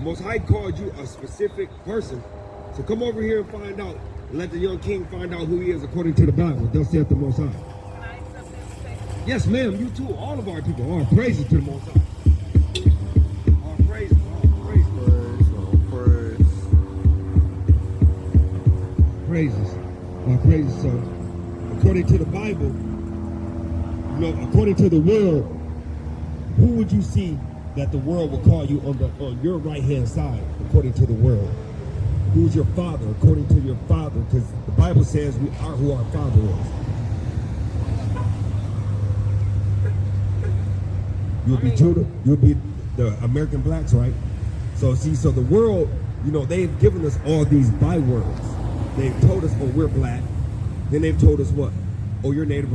Most High called you a specific person. So come over here and find out. And let the young king find out who he is according to the Bible. Thus saith the Most High. Can I accept the invitation? Yes, ma'am. You too. All of our people. All praises to the Most High. All praises. All praises. Praises. All praises. So, according to the Bible, according to the world, who would you see that the world will call you on your right hand side, according to the world? Who's your father, according to your father? Because the Bible says we are who our father is. You'll be Judah. You'll be the American blacks, right? So the world, they've given us all these bywords. They've told us, oh, we're black. Then they've told us what? Oh, you're Native.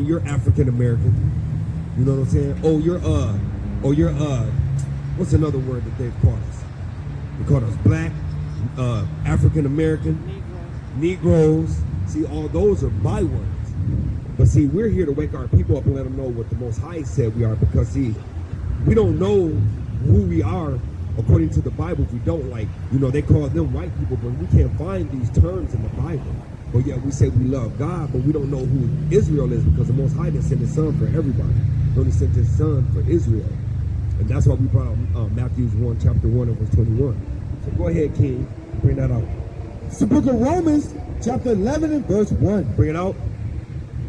You're African American. You know what I'm saying? Oh, you're what's another word that they've called us? They called us black, African American, Negroes. See, all those are bywords. But see, we're here to wake our people up and let them know what the Most High said we are, because see, we don't know who we are according to the Bible. If we don't, they call them white people, but we can't find these terms in the Bible. But yet we say we love God, but we don't know who Israel is, because the Most High didn't send his son for everybody. He only sent his son for Israel. And that's why we brought out Matthew 1, chapter 1, and verse 21. So go ahead, King, bring that out. It's the book of Romans, chapter 11 and verse 1. Bring it out.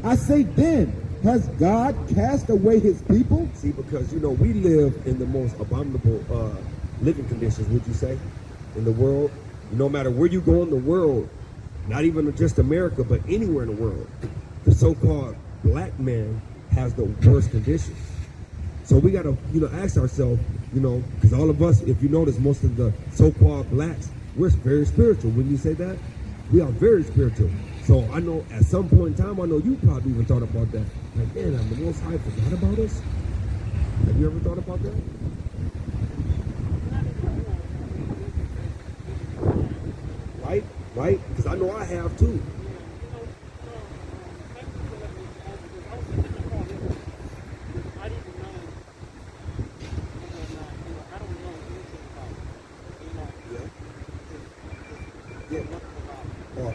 I say then, has God cast away his people? See, because, we live in the most abominable living conditions, would you say, in the world. No matter where you go in the world, not even just America, but anywhere in the world, the so-called black man has the worst conditions. So we got to, ask ourselves, because all of us, if you notice, most of the so-called blacks, we're very spiritual. When you say that, we are very spiritual. So I know at some point in time, I know you probably even thought about that. Like, man, the Most High forgot about us? Have you ever thought about that? Right? Because I know I have too.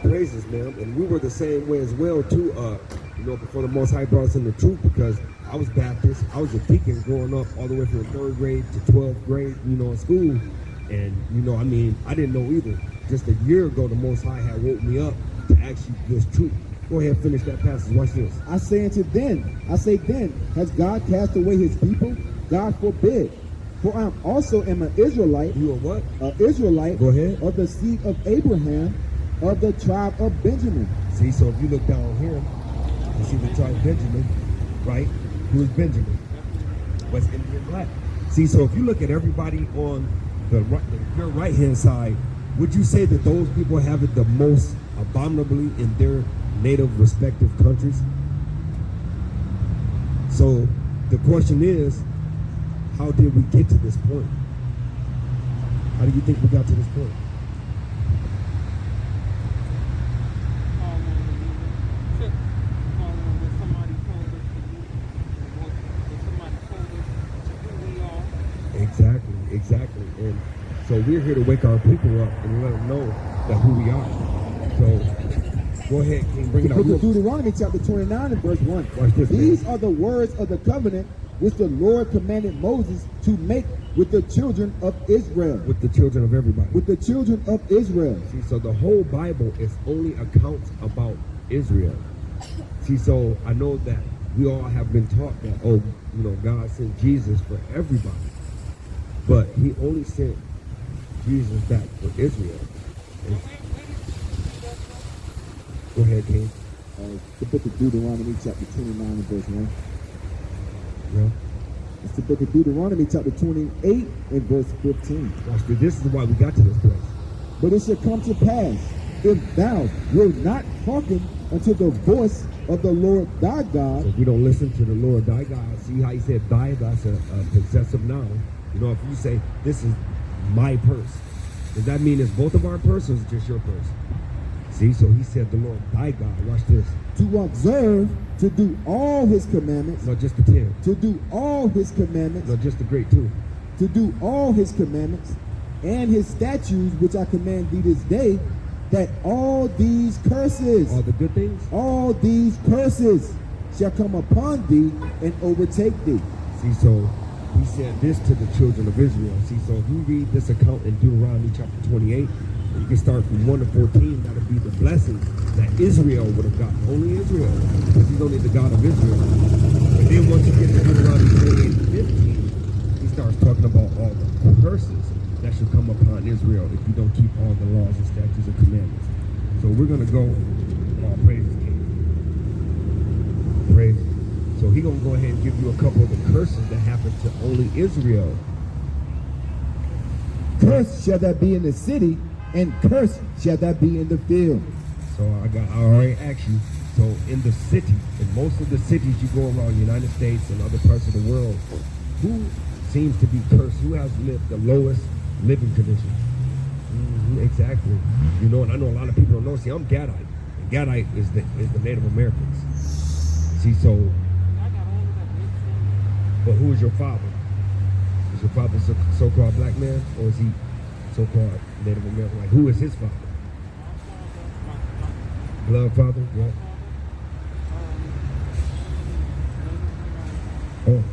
Praises, man. And we were the same way as well too, before the Most High brought us in the truth, because I was Baptist. I was a deacon growing up all the way from 3rd grade to 12th grade, in school. And, I didn't know either. Just a year ago, the Most High had woke me up to actually this truth. Go ahead and finish that passage. Watch this. I say then, has God cast away his people? God forbid. For I also am an Israelite. You are what? An Israelite. Go ahead. Of the seed of Abraham, of the tribe of Benjamin. See, so if you look down here, you see the tribe of Benjamin, right? Who is Benjamin? West Indian black. See, so if you look at everybody on your right-hand side, would you say that those people have it the most abominably in their native respective countries? So the question is, how did we get to this point? How do you think we got to this point? Exactly. And so we're here to wake our people up and let them know that who we are. So go ahead, King, bring it out. Deuteronomy chapter 29 and verse 1. Watch this, These man. are the words of the covenant which the Lord commanded Moses to make with the children of Israel. With the children of everybody. With the children of Israel. See, so the whole Bible is only accounts about Israel. See, so I know that we all have been taught that, God sent Jesus for everybody. But he only sent Jesus back for Israel. Go ahead, King. The book of Deuteronomy chapter 29 and verse 1. Yeah. It's the book of Deuteronomy chapter 28 and verse 15. Watch this. This is why we got to this place. But it shall come to pass, if thou wilt not hearken unto the voice of the Lord thy God. So if we don't listen to the Lord thy God, see how he said thy, that's a possessive noun. If you say, this is my purse, does that mean it's both of our purse or is it just your purse? See, so he said the Lord thy God. Watch this. To observe, to do all his commandments. Not just the 10. To do all his commandments. Not just the great 2. To do all his commandments and his statutes, which I command thee this day, that all these curses, All the good things. all these curses shall come upon thee and overtake thee. See, so he said this to the children of Israel. See, so if you read this account in Deuteronomy chapter 28, you can start from 1 to 14. That'll be the blessings that Israel would have gotten. Only Israel, because he's only the God of Israel. But then once you get to Deuteronomy 28 and 15, he starts talking about all the curses that should come upon Israel if you don't keep all the laws and statutes and commandments. So we're going to go, praise his King. Praise. So he's going to go ahead and give you a couple of the curses that happened to only Israel. Cursed shall that be in the city, and cursed shall that be in the field. So I already asked you. So in the city, in most of the cities you go around the United States and other parts of the world, who seems to be cursed? Who has lived the lowest living conditions? Exactly. You know, and I know a lot of people don't know. See, I'm Gadite. And Gadite is the Native Americans. See, so, but who is your father? Is your father a so-called black man, or is he so-called Native American? Like, who is his father? Blood father? Yeah. Oh.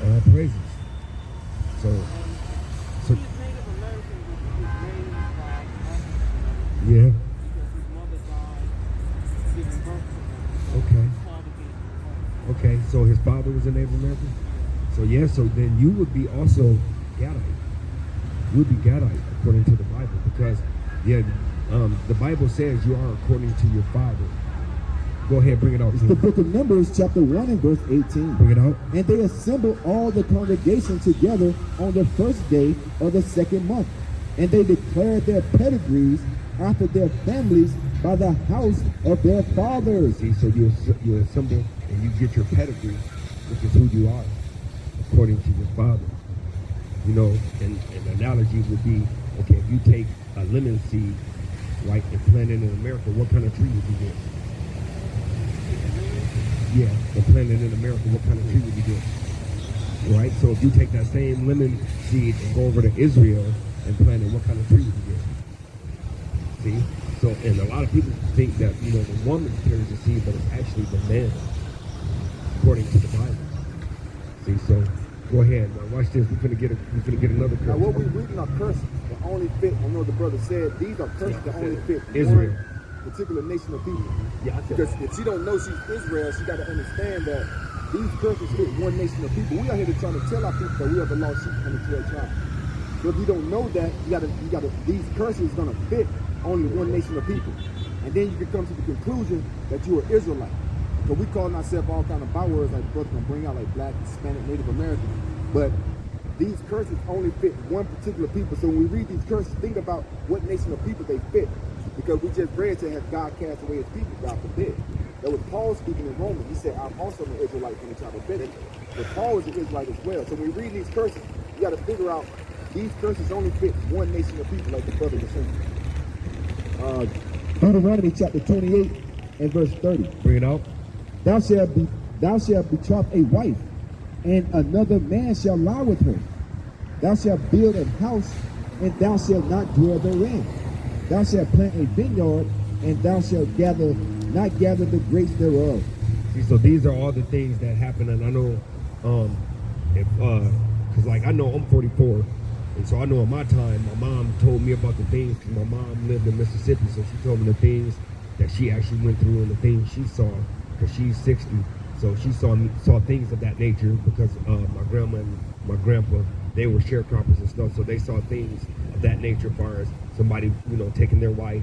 All praises. So He's Native American, but he was raised by African yeah. because his mother died giving birth to him. Okay. His father gave him birth. Okay. So his father was a Native American. So yeah. So then you would be also Gadite. You would be Gadite according to the Bible, because yeah, the Bible says you are according to your father. Go ahead, bring it out. It's the book of Numbers, chapter 1 and verse 18. Bring it out. And they assembled all the congregation together on the first day of the second month. And they declared their pedigrees after their families by the house of their fathers. See, so you assemble and you get your pedigree, which is who you are, according to your father. You know, and an analogy would be, okay, if you take a lemon seed, right, and plant it in America, what kind of tree would you get? Yeah, and plant it in America, what kind of tree would you get? Right? So if you take that same lemon seed and go over to Israel and plant it, what kind of tree would you get? See? So, and a lot of people think that, you know, the woman carries the seed, but it's actually the man, according to the Bible. See, so go ahead. Now watch this. We're gonna get another curse. Now, what we reading are curses that only fit, I know the brother said, these are curses that only fit Israel. one particular nation of people. Yeah, I Because if she don't know she's Israel, she got to understand that these curses fit one nation of people. We are here to try to tell our people that we are the lost sheep from the 12 tribes. So if you don't know that, you gotta, these curses gonna fit only one nation of people. And then you can come to the conclusion that you are Israelite. So we calling ourselves all kind of bywords like the brother can bring out, like black, Hispanic, Native American. But these curses only fit one particular people. So when we read these curses, think about what nation of people they fit. Because we just read to have God cast away his people, God forbid. That was Paul speaking in Romans. He said, I'm also an Israelite from the tribe of Benjamin. But Paul was an Israelite as well. So when we read these curses, you got to figure out these curses only fit one nation of people, like the brother was saying. Deuteronomy chapter 28 and verse 30. Bring it out. Thou shalt betroth a wife, and another man shall lie with her. Thou shalt build a house, and thou shalt not dwell therein. Thou shalt plant a vineyard, and thou shalt not gather the grapes thereof. See, so these are all the things that happen, and I know, because like I know I'm 44, and so I know in my time, my mom told me about the things, because my mom lived in Mississippi, so she told me the things that she actually went through and the things she saw, because she's 60, so she saw things of that nature, because my grandma and my grandpa, they were sharecroppers and stuff, so they saw things of that nature as far as somebody, you know, taking their wife,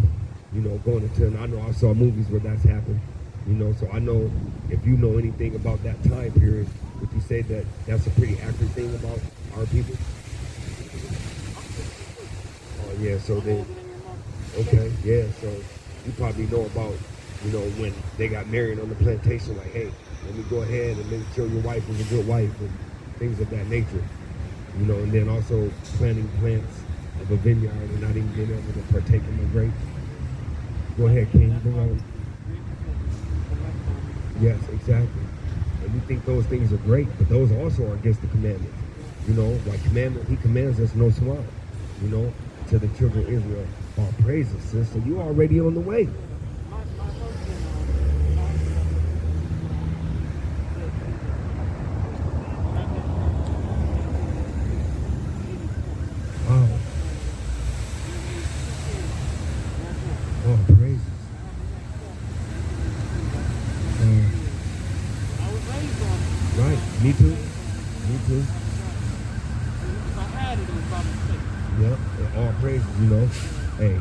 you know, going into, and I know I saw movies where that's happened, you know, so I know if you know anything about that time period, would you say that that's a pretty accurate thing about our people? Oh yeah, so then, okay, yeah, so you probably know about, you know, when they got married on the plantation, like, hey, let me go ahead and make sure your wife is a good wife and things of that nature, you know, and then also planting plants of a vineyard and not even being able to partake in the grapes. Go ahead, King. Go on. Yes, exactly. And we think those things are great, but those also are against the commandments. You know, like he commands us no swine, you know, to the children of Israel. All praises, sis. So you already on the way. My husband Wow. All praises. I was raised on it. Right. Me too. Me too. If I had it was by mistake. Yep. And all praises, you know. Hey,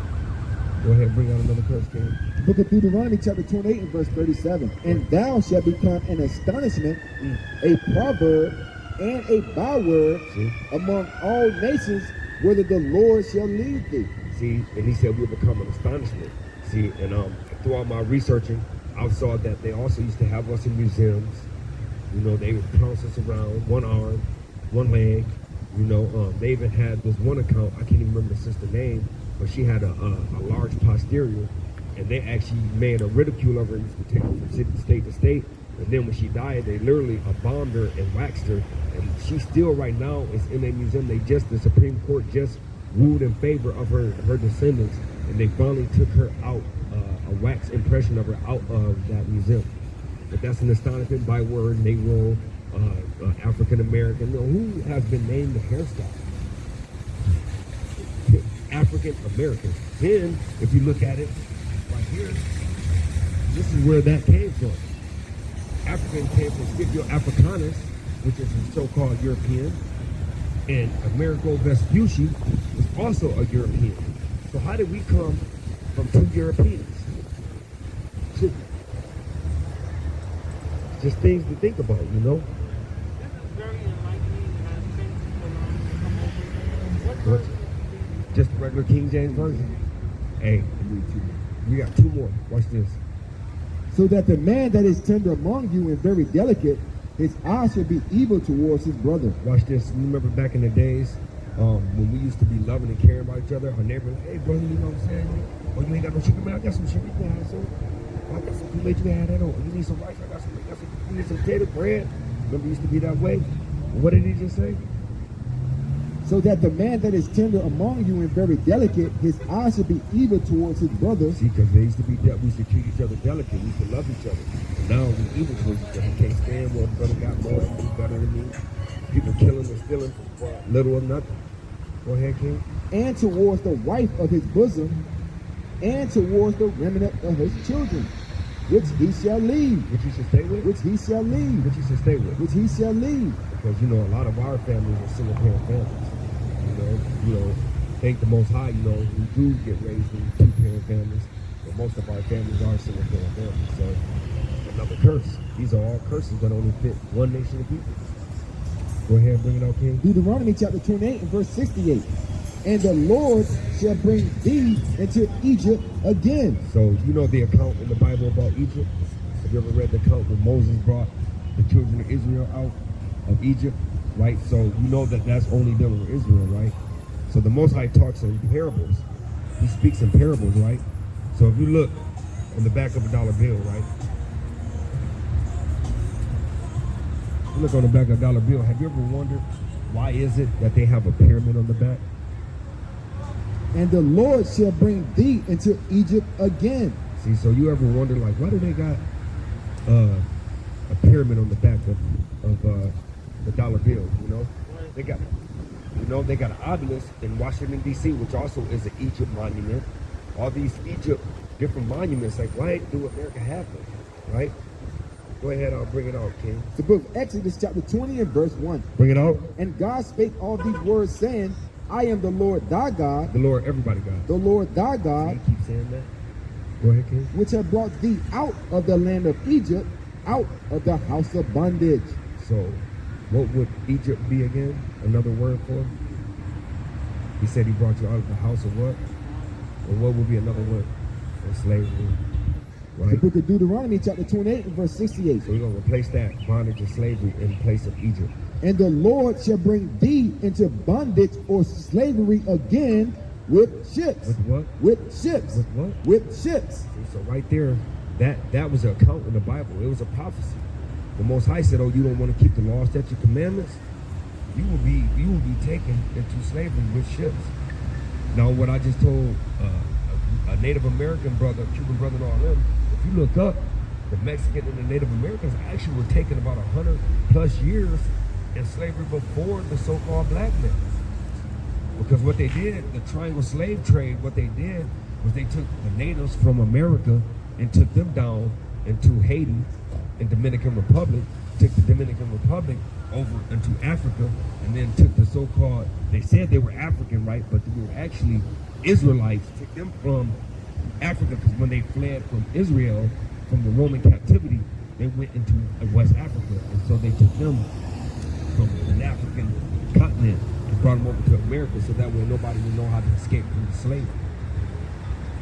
go ahead and bring out another curse, King. Book of Deuteronomy chapter 28 and verse 37. And thou shalt become an astonishment, a proverb, and a byword See? among all nations, whither the Lord shall lead thee. See, and he said we'll become an astonishment. See, and throughout my researching, I saw that they also used to have us in museums. You know, they would pounce us around, one arm, one leg. You know, they even had this one account, I can't even remember the sister's name, but she had a large posterior, and they actually made a ridicule of her, used to take her from city, state to state. And then when she died, they literally bombed her and waxed her. And she still right now is in a museum. The Supreme Court just ruled in favor of her descendants, and they finally took her out, a wax impression of her out of that museum. But that's an astonishment byword, Negro, African American. You know, who has been named the hairstyle? African American. Then, if you look at it right here, this is where that came from. African came from Scipio Africanus, which is a so-called European, and Amerigo Vespucci is also a European. So how did we come from two Europeans? Just things to think about, you know? This is very enlightening, and I thank you for allowing me to come over. What version did you read? Just the regular King James Version. Hey, we got two more. Watch this. So that the man that is tender among you and very delicate, his eye should be evil towards his brother. Watch this. You remember back in the days when we used to be loving and caring about each other? Our neighbor, like, hey, brother, you know what I'm saying? Oh, you ain't got no chicken, man? I got some chicken. You can have some. I got some Kool-Aid. You can have that on. You need some rice? I got some. You need some potato bread? Remember, it used to be that way? What did he just say? So that the man that is tender among you and very delicate, his eye should be evil towards his brother. See, because they used to be, we used to treat each other delicate. We used to love each other. And now we're evil towards each other. Can't stand one brother got more than me, better than me. People killing and stealing for little or nothing. Go ahead, King. And towards the wife of his bosom, and towards the remnant of his children, which he shall leave. Which he should stay with? Which he shall leave. Which he should stay with? Which he shall leave. Because, you know, a lot of our families are single parent families. You know, thank the Most High, you know, we do get raised in two-parent families, but most of our families are single-parent families. So, another curse. These are all curses that only fit one nation of people. Go ahead and bring it out, King. Deuteronomy chapter 28 and verse 68. And the Lord shall bring thee into Egypt again. So, you know the account in the Bible about Egypt? Have you ever read the account where Moses brought the children of Israel out of Egypt? Right, so you know that that's only dealing with Israel, right? So the Most High talks in parables. He speaks in parables, right? So if you look on the back of a dollar bill, right? You look on the back of a dollar bill. Have you ever wondered why is it that they have a pyramid on the back? And the Lord shall bring thee into Egypt again. See, so you ever wonder, like, why do they got a pyramid on the back of the dollar bill? You know, they got an obelisk in Washington D.C., which also is an Egypt monument. All these Egypt different monuments, like, why do America have them, right? Go ahead, I'll bring it out, King. The book of Exodus chapter 20 and verse 1. Bring it out. And God spake all these words, saying, I am the Lord thy God. The Lord, everybody God. The Lord thy God. Keep saying that. Go ahead, King. Which have brought thee out of the land of Egypt, out of the house of bondage. So, what would Egypt be again? Another word for it? He said he brought you out of the house of what? Or what would be another word for slavery? Right? The book of Deuteronomy chapter 28 and verse 68. So we're going to replace that bondage and slavery in place of Egypt. And the Lord shall bring thee into bondage or slavery again with ships. With what? With ships. With what? With ships. See, so right there, that was an account in the Bible. It was a prophecy. The Most High said, oh, you don't want to keep the law, statutes, commandments? you will be taken into slavery with ships. Now, what I just told a Native American brother, Cuban brother, and all them, if you look up, the Mexican and the Native Americans actually were taken about 100 plus years in slavery before the so-called black men. Because what they did, the triangle slave trade, what they did was they took the natives from America and took them down into Haiti and Dominican Republic, took the Dominican Republic over into Africa, and then took the so-called, they said they were African, right? But they were actually Israelites, took them from Africa, because when they fled from Israel, from the Roman captivity, they went into West Africa. And so they took them from an African continent and brought them over to America, so that way nobody would know how to escape from slavery.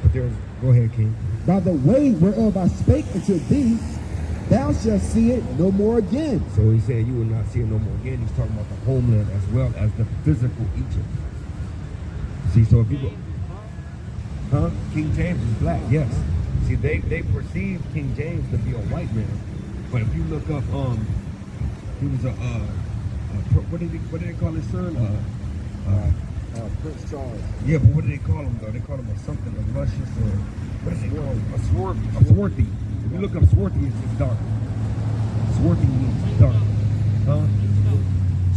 But go ahead, King. By the way whereof I spake unto thee, thou shalt see it no more again. So he's saying you will not see it no more again. He's talking about the homeland as well as the physical Egypt. See, so if you go, King James is black, yes. See, they perceive King James to be a white man, but if you look up, he was what did they call his son? Prince Charles. Yeah, but what do they call him though? They call him something, a luscious, or what do they call him? A swarthy. If you look up swarthy, it's just dark. Swarthy means dark.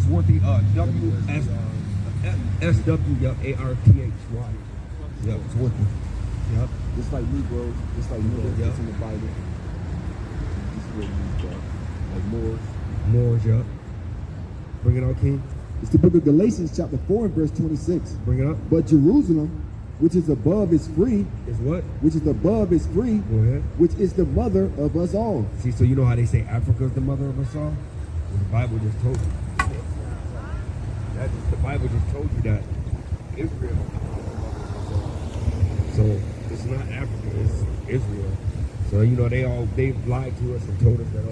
Swarthy, W-S-W-A-R-T-H-Y. Yep, swarthy. Yep. Just like Negroes, just like Negroes, Yep. it's in the Bible. This is what we use that. Like Moors. Moors, yep. Bring it out, King. It's the book of Galatians, chapter 4 and verse 26. Bring it up. But Jerusalem, which is above, is free. Is what? Which is above, is free. Go ahead. Which is the mother of us all. See, so you know how they say Africa is the mother of us all? Well, the Bible just told you. The Bible just told you that Israel is the mother of us all. So it's not Africa, it's Israel. So you know they've lied to us and told us that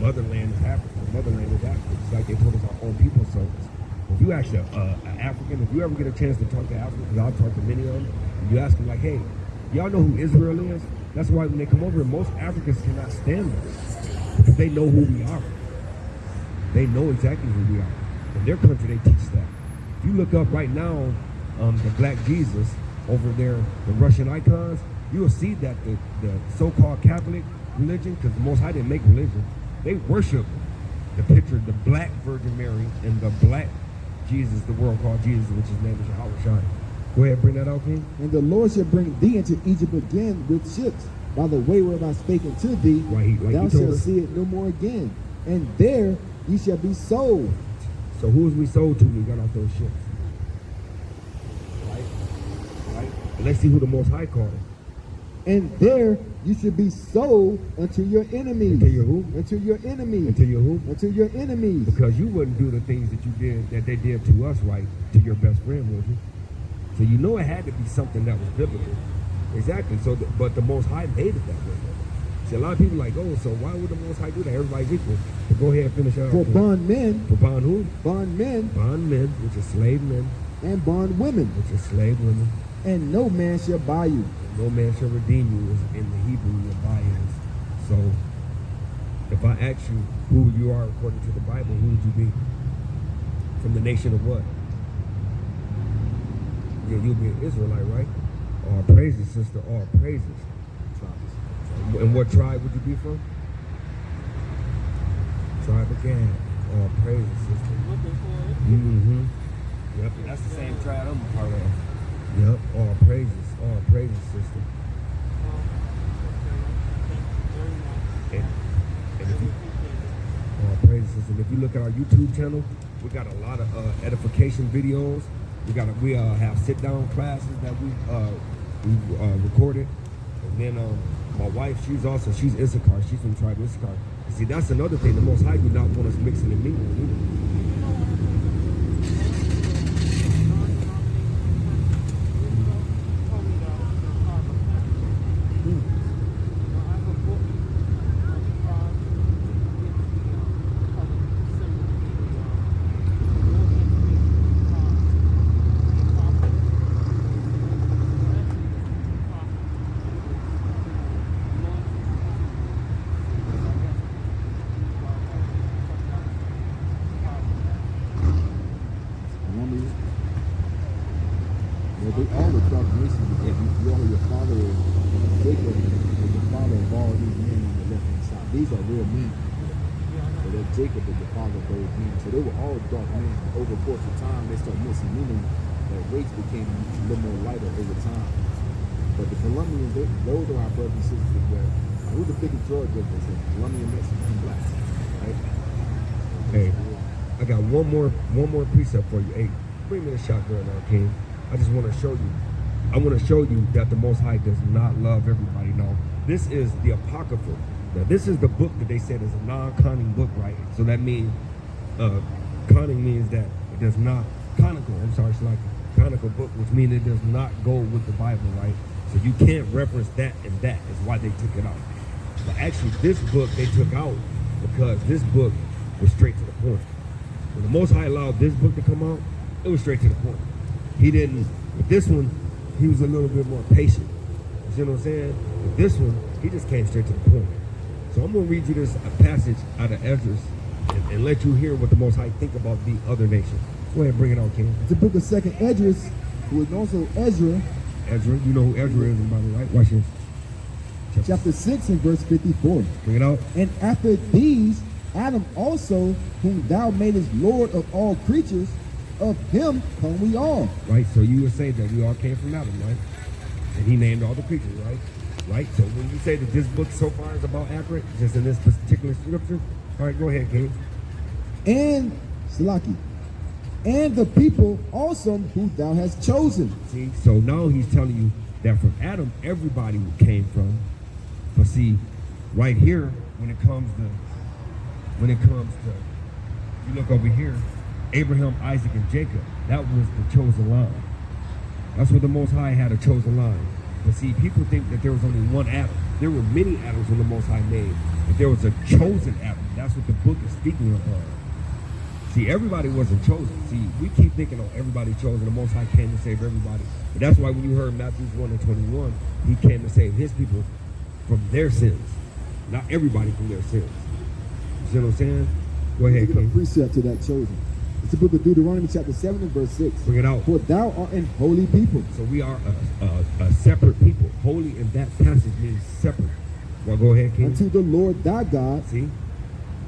motherland is Africa. Motherland is Africa. It's like they told us our own people. So if you ask an African, if you ever get a chance to talk to Africans, because I've talked to many of them, and you ask them like, hey, y'all know who Israel is? That's why when they come over, most Africans cannot stand us because they know who we are. They know exactly who we are. In their country, they teach that. If you look up right now, the Black Jesus over there, the Russian icons, you will see that the so-called Catholic religion, because the Most High didn't make religion, they worship the picture, the black Virgin Mary and the black Jesus, the world called Jesus, which his name is Yahweh. Go ahead, bring that out, King. And the Lord shall bring thee into Egypt again with ships, by the way whereof I spake unto thee, thou shalt see it no more again. And there ye shall be sold. So who is we sold to when we got off those ships? Right? Let's see who the Most High called. And there you should be sold unto your enemies. Unto your who? Unto your enemies. Unto your who? Unto your enemies. Because you wouldn't do the things that you did, that they did to us, right? To your best friend, would you? So you know it had to be something that was biblical. Exactly. So, but the Most High made it that way. See, a lot of people are like, oh, so why would the Most High do that? Everybody's equal. But go ahead and finish out. For bondmen. For bond who? Bondmen. Bondmen, which is slave men. And bondwomen. Which is slave women. And no man shall buy you. No man shall redeem you is in the Hebrew your buy is. So if I ask you who you are according to the Bible, who would you be? From the nation of what? Yeah, you'll be an Israelite, right? All praises, sister, all praises. And what tribe would you be from? Tribe of Gad. All praises, sister. Mm-hmm. Yep, that's the same tribe I'm a part of. Yep, all praises, sister. And if you, all praises, sister. And if you look at our YouTube channel, we got a lot of edification videos. We have sit-down classes that we recorded. And then my wife, she's Issachar. She's from tribe Issachar. See, that's another thing. The Most High do not want us mixing and mingling. they all were dark nations. Because you all your father, Jacob, is the father of all these men on the left hand side. These are real men. So that Jacob is the father of those men. So they were all dark men. Over the course of time, they start mixing, meaning that race became a little more lighter over time. But the Colombians, those are our brothers and sisters as well. Who's the biggest drug dealers? Colombian, Mexican, and blacks, right? Hey, I got one more precept for you. Hey, bring me the shotgun now, King. I just want to show you. I want to show you that the Most High does not love everybody. No, this is the Apocrypha. Now, this is the book that they said is a non-conning book, right? So that means, conning means that it does not, conical, I'm sorry, it's like a conical book, which means it does not go with the Bible, right? So you can't reference that, and that is why they took it out. But actually, this book they took out because this book was straight to the point. When the Most High allowed this book to come out, it was straight to the point. He didn't, with this one, he was a little bit more patient. You see what I'm saying? With this one, he just came straight to the point. So I'm going to read you this passage out of Ezra and let you hear what the Most High think about the other nations. Go ahead and bring it out, King. It's the book of 2nd Esdras, who is also Ezra. Ezra, you know who Ezra is, by the way, right? Watch this. Chapter 6 and verse 54. Bring it out. And after these, Adam also, whom thou madest Lord of all creatures, of him come we all. Right, so you would say that we all came from Adam, right? And he named all the creatures, right? Right, so when you say that this book so far is about accurate, just in this particular scripture, all right, go ahead, King. And, Salaki, and the people also who thou hast chosen. See, so now he's telling you that from Adam, everybody came from. But see, right here, when it comes to, you look over here, Abraham, Isaac, and Jacob, that was the chosen line. That's what the Most High had, a chosen line. But see, people think that there was only one Adam. There were many Adams when the Most High made, but there was a chosen Adam. That's what the book is speaking of. See, everybody wasn't chosen. See, we keep thinking, oh, everybody chosen. The Most High came to save everybody. But that's why when you heard Matthew 1 and 21, he came to save his people from their sins. Not everybody from their sins. You see what I'm saying? Go ahead, Give a King. precept to that chosen. It's the book of Deuteronomy chapter 7 and verse 6. Bring it out. For thou art an holy people. So we are a separate people. Holy in that passage means separate. Well, go ahead, King. Unto the Lord thy God. See?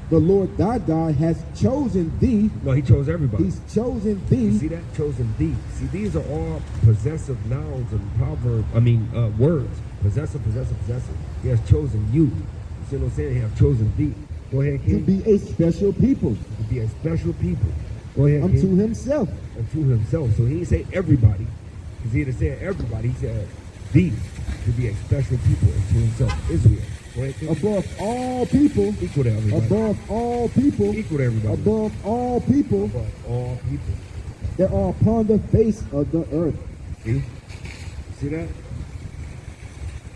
The Lord thy God has chosen thee. No, he chose everybody. He's chosen thee. You see that? Chosen thee. See, these are all possessive nouns and words. Possessive. He has chosen you. You see what I'm saying? He has chosen thee. Go ahead, To King. be a special people. To be a special people. Go ahead, Unto King. himself. Unto himself. So he didn't say everybody. Because he didn't say everybody. He said thee. To be a special people unto himself. Israel. Go ahead, King. Above all people. Equal to everybody. Above all people. Equal to everybody. Above all people. Above all people. That are upon the face of the earth. See? You see that?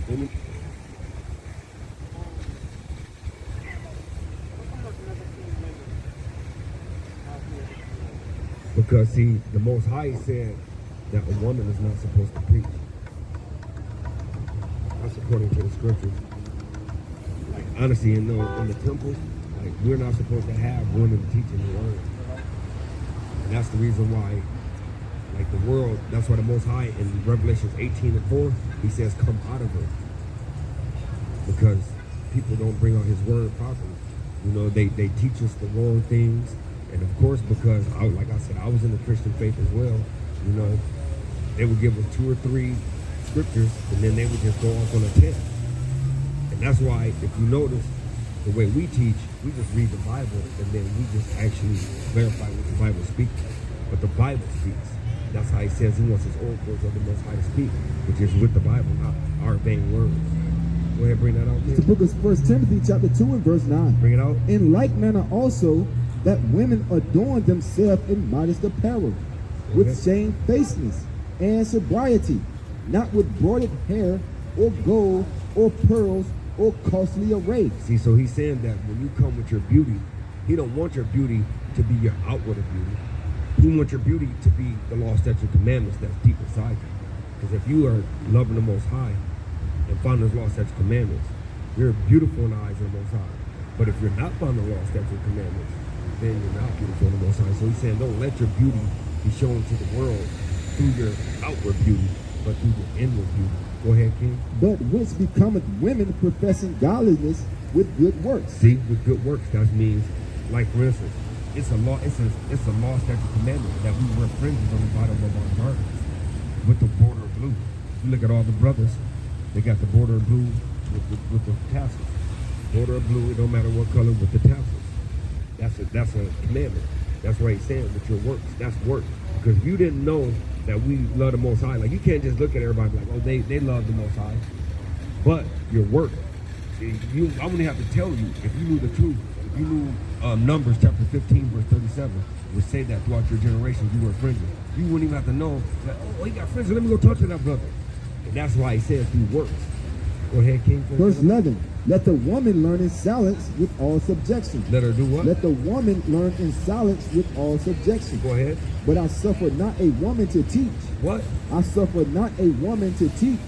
Let me- Because see, the Most High said that a woman is not supposed to preach. That's according to the scriptures. Like honestly, in the temples, like we're not supposed to have women teaching the word. And that's the reason why, like the world, that's why the Most High in Revelation 18 and 4, he says, come out of her. Because people don't bring out his word properly. You know, they teach us the wrong things. And of course, because, like I said, I was in the Christian faith as well, you know, they would give us 2 or 3 scriptures, and then they would just go off on a 10. And that's why, if you notice, the way we teach, we just read the Bible, and then we just actually verify what the Bible speaks. But the Bible speaks. That's how he says he wants his oracles of the Most High to speak, which is with the Bible, not our vain words. Go ahead, bring that out. It's the book of 1 Timothy chapter 2 and verse 9. Bring it out. In like manner also, that women adorn themselves in modest apparel, with shamefacedness and sobriety, not with broided hair, or gold, or pearls, or costly array. See, so he's saying that when you come with your beauty, he don't want your beauty to be your outward of beauty. He wants your beauty to be the law, statutes, commandments that's deep inside you. Because if you are loving the Most High and following his law, statutes, commandments, you're beautiful in the eyes of the Most High. But if you're not following the law, statutes, commandments, then you're not beautiful in the Most High. So he's saying, don't let your beauty be shown to the world through your outward beauty, but through your inward beauty. Go ahead, King. But whence becometh women professing godliness with good works? See, with good works, that means, like for instance, it's a law, it's a law, statute, commandment that we wear fringes on the bottom of our garments with the border of blue. You look at all the brothers, they got the border of blue with the tassels. Border of blue, it don't matter what color, with the tassels. That's a commandment. That's why he's saying with your works, that's work. Because if you didn't know that we love the Most High, like you can't just look at everybody like, oh, they love the Most High. But your work, I'm gonna have to tell you, if you knew the truth, if you knew Numbers chapter 15, verse 37, would say that throughout your generations you were fringes. You wouldn't even have to know that, oh, he got fringes, let me go talk to that brother. And that's why he says through works. Go ahead, King. Verse 11, let the woman learn in silence with all subjection. Let her do what? Let the woman learn in silence with all subjection. Go ahead. But I suffer not a woman to teach. What? I suffer not a woman to teach,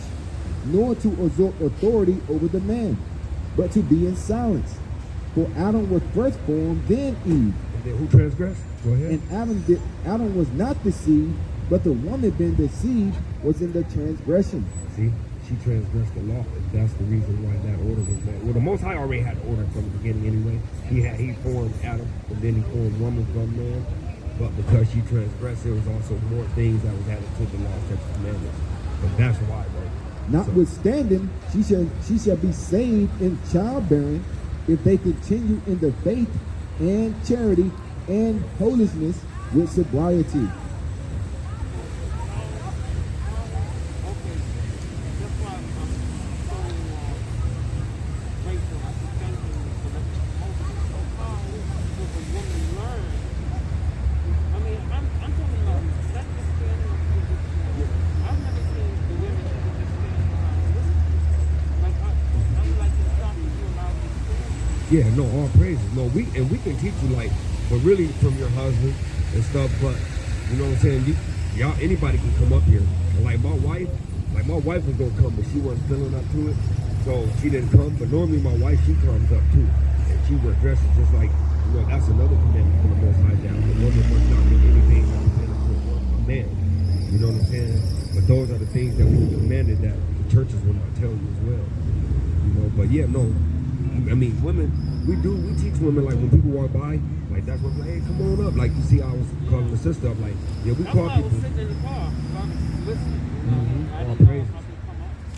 nor to exert authority over the man, but to be in silence. For Adam was first formed, then Eve. And then who transgressed? Go ahead. And Adam was not deceived, but the woman being deceived was in the transgression. See, she transgressed the law, and that's the reason why that order was made. Well, the Most High already had the order from the beginning anyway. He formed Adam, and then he formed woman from man. But because she transgressed, there was also more things that was added to the law, such as commandments. But that's why, bro. Notwithstanding, she shall be saved in childbearing if they continue in the faith and charity and holiness with sobriety. Yeah, no, all praises. No, we can teach you, like, but really from your husband and stuff. But you know what I'm saying? Y'all, anybody can come up here. And like my wife was gonna come, but she wasn't feeling up to it, so she didn't come. But normally my wife, she comes up too, and she wears dresses just like, you know, that's another commandment from the Most High down. The woman must not do anything that is benefit a man. You know what I'm saying? But those are the things that we commanded that the churches will not tell you as well. You know, but yeah, no. I mean, women, we teach women, like, when people walk by, like, that's what, like, hey, come on up. Like, you see, I was calling the sister up, like, yeah, we call people. I was sitting in the car, listening. All praises.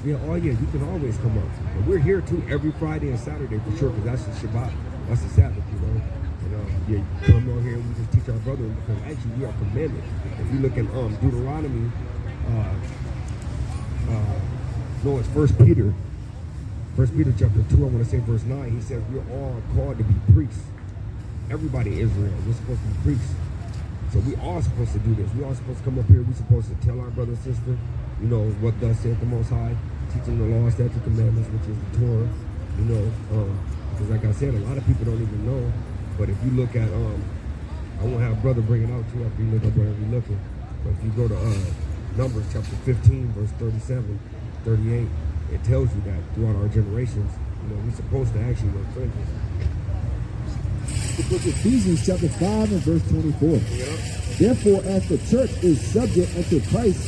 Yeah, oh yeah, you can always come up. But we're here too every Friday and Saturday for sure, because that's the Shabbat, that's the Sabbath, you know. And yeah, you come on here and we just teach our brethren, because actually we are commanded. If you look at Deuteronomy, no, it's 1 Peter. 1 Peter chapter 2, I want to say verse 9, he says we're all called to be priests. Everybody in Israel, we're supposed to be priests. So we are supposed to do this. We are supposed to come up here. We're supposed to tell our brother and sister, you know, what thus saith the Most High, teaching the law, statute, commandments, which is the Torah, you know, because like I said, a lot of people don't even know. But if you look at, I won't have brother bring it out to you after you look up wherever you're looking. But if you go to Numbers chapter 15, verse 37, 38, it tells you that throughout our generations, you know, we're supposed to actually wear fringes. The book of Ephesians chapter 5 and verse 24. Yeah. Therefore, as the church is subject unto Christ,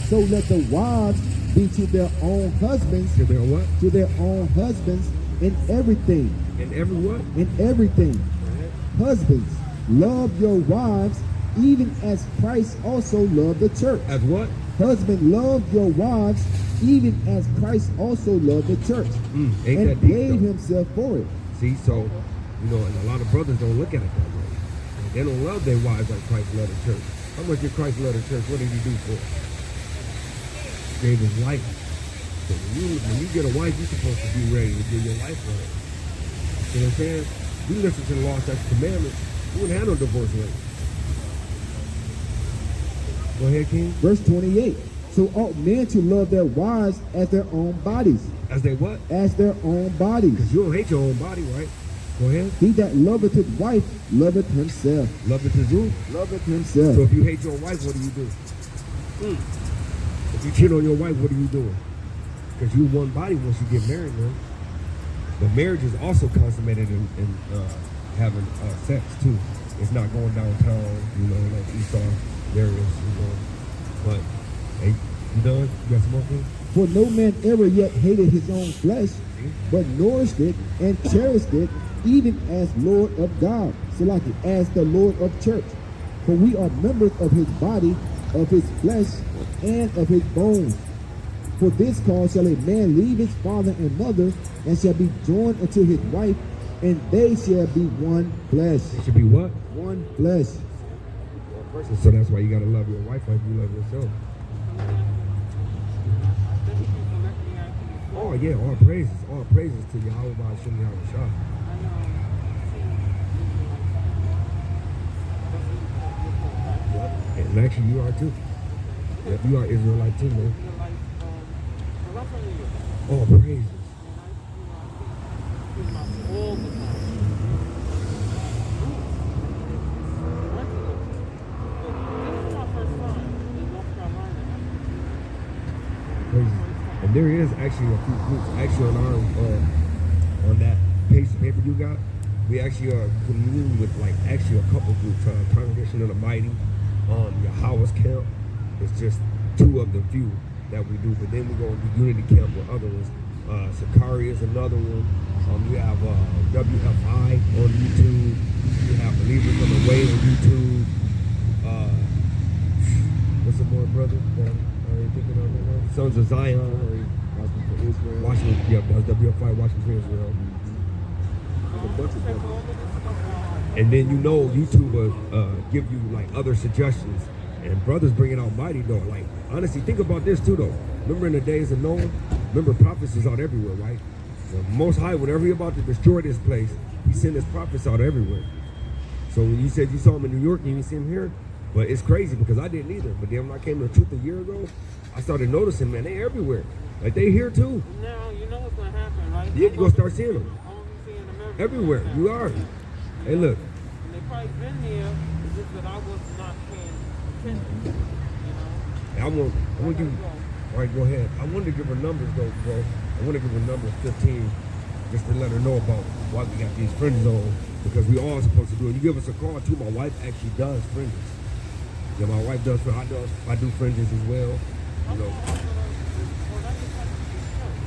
so let the wives be to their own husbands. To their what? To their own husbands in everything. In every what? In everything. Right. Husbands, love your wives, even as Christ also loved the church. As what? Husband, love your wives, even as Christ also loved the church, Ain't and that deep, gave though? himself for it. See, so, you know, and a lot of brothers don't look at it that way. They don't love their wives like Christ loved the church. How much did Christ love the church? What did he do for it? Gave his life. So when you get a wife, you're supposed to be ready to give your life for her. You know what I'm saying? We listen to the law, statutes, commandments, we wouldn't have no divorce rate. Go ahead, King. Verse 28. So ought men to love their wives as their own bodies. As they what? As their own bodies. Because you don't hate your own body, right? Go ahead. He that loveth his wife loveth himself. Love it to do. Loveth himself. So if you hate your wife, what do you do? If you cheat on your wife, what are you doing? Because you one body once you get married, man. But marriage is also consummated in having sex too. It's not going downtown, you know, like Esau, there is, you know. But hey, you done? You got some more things? For no man ever yet hated his own flesh, but nourished it and cherished it, even as Lord of God, so like it, as the Lord of church. For we are members of his body, of his flesh, and of his bones. For this cause shall a man leave his father and mother, and shall be joined unto his wife, and they shall be one flesh. It should be what? One flesh. So that's why you gotta love your wife like you love yourself. Oh yeah, all praises to Yahweh Hashem Yahweh Shah. And actually you are too. Yep, you are Israelite too, man. All praises. All the time. This is my first time in North Carolina. Praises. And there is actually a few groups actually on our on that piece of paper you got. We actually are communing with like actually a couple groups, Congregation of the Mighty, Yahweh's Camp. It's just two of the few that we do, but then we go into Unity Camp with other ones. Sakari is another one. You have WFI on YouTube. You have Believers on the Way on YouTube. What's some more, brother? Are you thinking of it now? Sons of Zion. Watching for Israel. Washington, yeah, that's WFI, Washington for Israel. There's a bunch of brothers. And then you know YouTube will give you like other suggestions. And brothers bringing out mighty though. Like honestly, think about this too though. Remember in the days of Noah, remember prophets is out everywhere, right? The Most High, whenever he about to destroy this place, he sent his prophets out everywhere. So when you said you saw him in New York and you didn't see him here, but it's crazy because I didn't either. But then when I came to the truth a year ago, I started noticing, man, they everywhere. Like they here too. Now you know what's gonna happen, right? Yeah, you gonna start seeing them I'm gonna be seeing them everywhere. You are. Hey, look. And they probably been here. It's just that I was not paying attention. You know. I want to give. All right, go ahead. I wanted to give her numbers though, bro. I want to give her numbers 15, just to let her know about why we got these fringes on, because we all supposed to do it. You give us a call too. My wife actually does fringes. Yeah, my wife does. I do fringes as well. You know.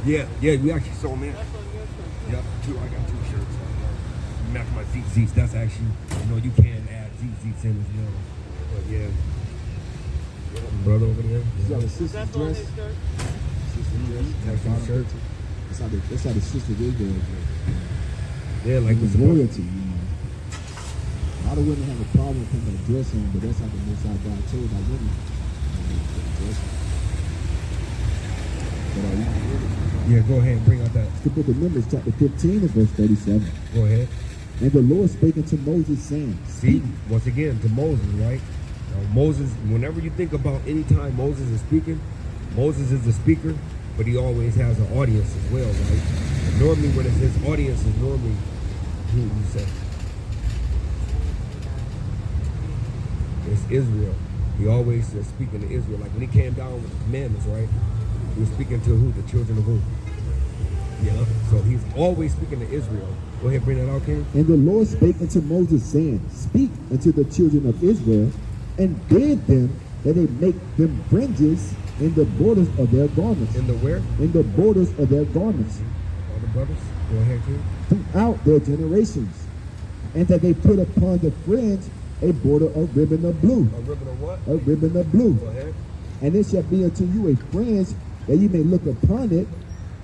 Yeah, we actually sold them in. That's on your shirt. Yep, I got 2 shirts. Match my Zeets. That's actually, you can add Zeets in as well. But yeah. Brother over there. You got a sister's That's on dress. his shirt. Sister's dress. That's on the shirt. That's how the sisters Israel dress. Yeah, like It's the loyalty, you know. A lot of women have a problem with putting that dress on, but that's how the Most High God told our women. Dress on. But you can read it. Yeah, go ahead and bring out that. It's the book of Numbers, chapter 15 and verse 37. Go ahead. And the Lord spake unto Moses, saying, See, once again, to Moses, right? Now, Moses, whenever you think about any time Moses is speaking, Moses is the speaker, but he always has an audience as well, right? And normally when it says audience is normally who you say. It's Israel. He always is speaking to Israel. Like when he came down with the commandments, right? He was speaking to who? The children of who? Yeah. So he's always speaking to Israel. Go ahead, bring that out, King. And the Lord spake unto Moses, saying, Speak unto the children of Israel, and bid them that they make them fringes in the borders of their garments. In the where? In the borders of their garments. All the brothers. Go ahead, King. Throughout their generations. And that they put upon the fringe a border of ribbon of blue. A ribbon of what? A ribbon of blue. Go ahead. And it shall be unto you a fringe, that you may look upon it,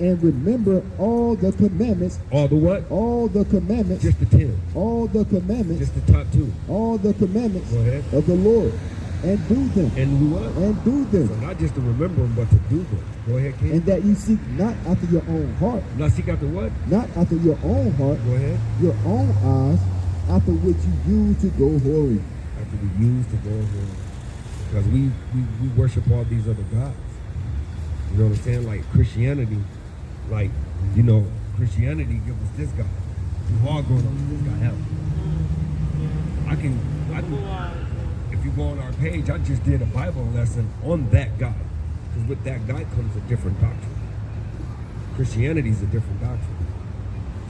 and remember all the commandments. All the what? All the commandments. Just the 10. All the commandments. Just the top 2. All the commandments Go ahead. of the Lord. And do them. And do what? And do So them. not just to remember them, but to do them. Go ahead, King. And that you seek not after your own heart. Now seek after what? Not after your own heart. Go ahead. Your own eyes, after which you use to go whoring. After we use to go over. Because we worship all these other gods. You know what I'm saying? Like Christianity, like, Christianity give us this God. We've all grown up with this guy. Hell. I can, if you go on our page, I just did a Bible lesson on that God. Because with that God comes a different doctrine. Christianity is a different doctrine.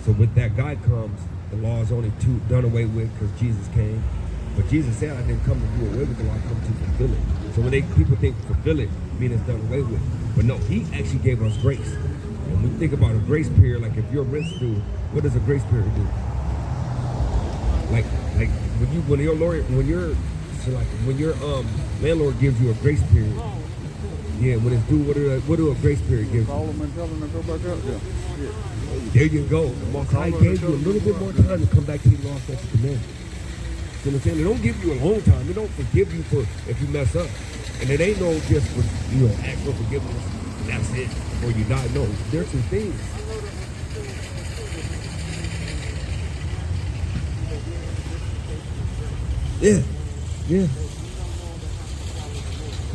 So with that God comes, the law is only done away with because Jesus came. But Jesus said, I didn't come to do away with the law, I come to fulfill it. So when people think fulfill it, mean it's done away with. But no, he actually gave us grace. And when you think about a grace period, like if you're a rent student, what does a grace period do? Like when your landlord gives you a grace period. Yeah, when it's due, what do a grace period give you? Call them and tell them to go back up. Yeah. There you go. The Most High gave you a little bit more time to come back to the law, statutes, and commandments. You know what I'm saying? They don't give you a long time. They don't forgive you for if you mess up. And it ain't no just for, ask for forgiveness. That's it. Or you die. No, there's some things. Yeah. Yeah.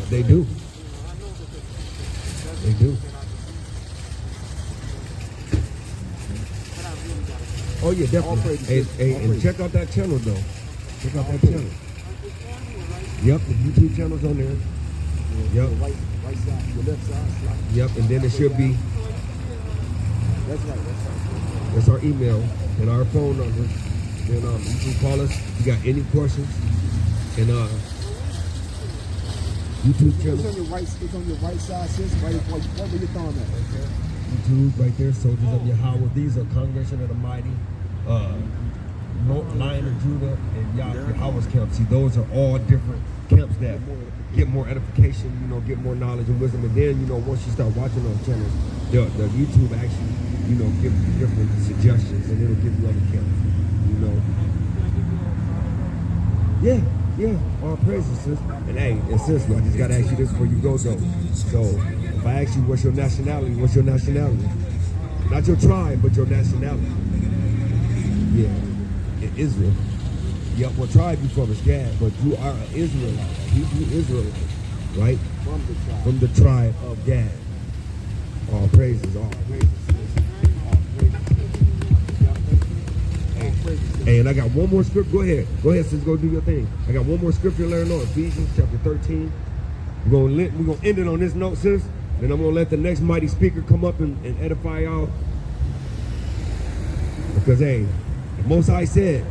They do. They do. Oh yeah, definitely. Hey, and check out that channel though. Check out that channel. Yep, the YouTube channel's on there. Yep. Right side, your left side. Yep, and then it should be. That's right. That's our email and our phone number. Then you can call us if you got any questions. And YouTube channel. It's on your right side, sis. Right where your thumb at? Okay. YouTube right there, Soldiers of Yahweh. These are Congregation of the Mighty, Lion of Judah, and Yahweh's camp. See, those are all different camps that get more edification, get more knowledge and wisdom. And then, once you start watching those channels, the YouTube actually, give you different suggestions, and it'll give you other camps, Yeah, all praises, sis. And hey, and sis, I just gotta ask you this before you go though. So if I ask you what's your nationality, Not your tribe, but your nationality. Yeah, in Israel. Yep, what tribe you from is Gad, but you are an Israelite, Hebrew Israelite, right? From the tribe of Gad. All praises, all praises. Hey, and I got one more script. Go ahead, sis. Go do your thing. I got one more scripture to learn on Ephesians chapter 13. We're gonna end it on this note, sis. Then I'm gonna let the next mighty speaker come up and edify y'all. Because hey, the Most High said,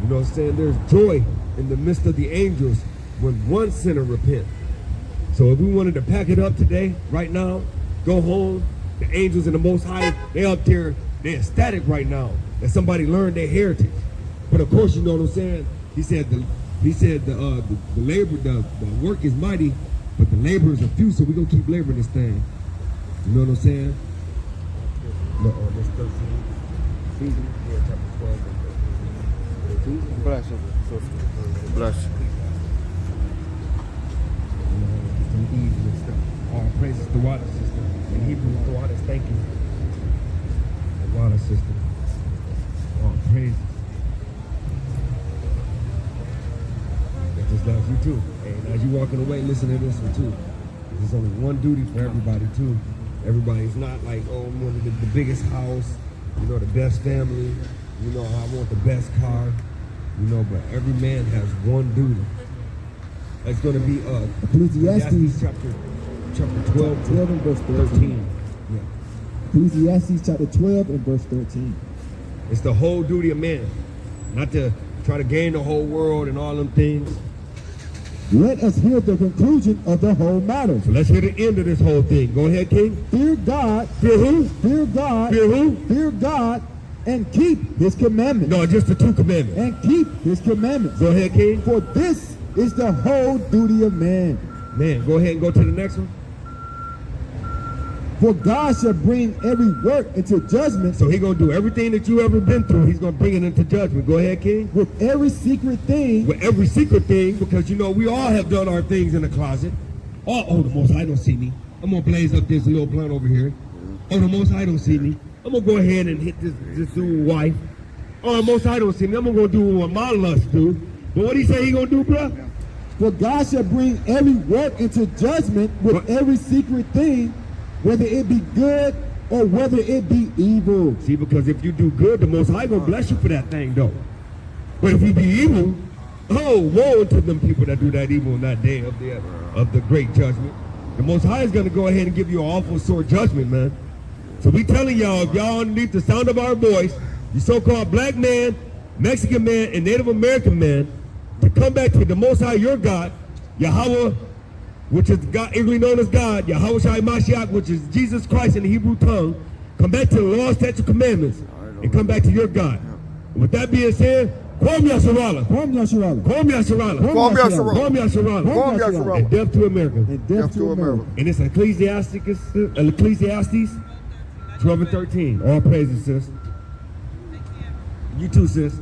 there's joy in the midst of the angels when one sinner repents. So if we wanted to pack it up today, right now, go home, the angels and the Most High, they up there, they're ecstatic right now that somebody learned their heritage. But of course, you know what I'm saying? He said the work is mighty, but the laborers are few, so we're gonna keep laboring this thing. You know what I'm saying? No, this 13. Ephesians, chapter 12. Bless you. Bless you. Some ease and stuff. All praises to water system. In Hebrew, the water, thank you. The water system. All praises. That just loves you too. And as you walking away, listen to this one too. There's only one duty for everybody too. Everybody's not like, oh, I want the biggest house, the best family, I want the best car, but every man has one duty. It's going to be Ecclesiastes chapter 12 and verse 13. Yeah. Ecclesiastes chapter 12 and verse 13. It's the whole duty of man, not to try to gain the whole world and all them things. Let us hear the conclusion of the whole matter. So let's hear the end of this whole thing. Go ahead, King. Fear God. Fear who? Fear God. Fear who? Fear God and keep his commandments. No, just the two commandments. And keep his commandments. Go ahead, King. For this is the whole duty of man. Man, go ahead and go to the next one. For God shall bring every work into judgment. So he's going to do everything that you ever been through. He's going to bring it into judgment. Go ahead, King. With every secret thing. With every secret thing, because we all have done our things in the closet. Oh, the Most High don't see me. I'm going to blaze up this little blunt over here. Oh, the Most High don't see me. I'm going to go ahead and hit this dude's wife. Oh, the Most High don't see me. I'm going to go do what my lust do. But what he say he going to do, bro? For God shall bring every work into judgment with every secret thing, whether it be good or whether it be evil. See, because if you do good, the Most High gonna bless you for that thing, though. But if you be evil, oh, woe to them people that do that evil on that day of the great judgment. The Most High is gonna go ahead and give you an awful sore judgment, man. So we telling y'all, if y'all underneath the sound of our voice, you so-called black man, Mexican man, and Native American man, to come back to the Most High, your God, Yahweh, which is God, English known as God, Yahweh Shai Mashiach, which is Jesus Christ in the Hebrew tongue, come back to the law, statutes, commandments, and come back to your God. And with that being said, Kwam Yasharala. Kwam Yasharala. Kwam Yasharala. Kwam Yasharala. Kwam Yasharala. Kwam Yasharala. And death to America. And death to America. And it's Ecclesiastes 12 and 13. All praises, sis. You too, sis.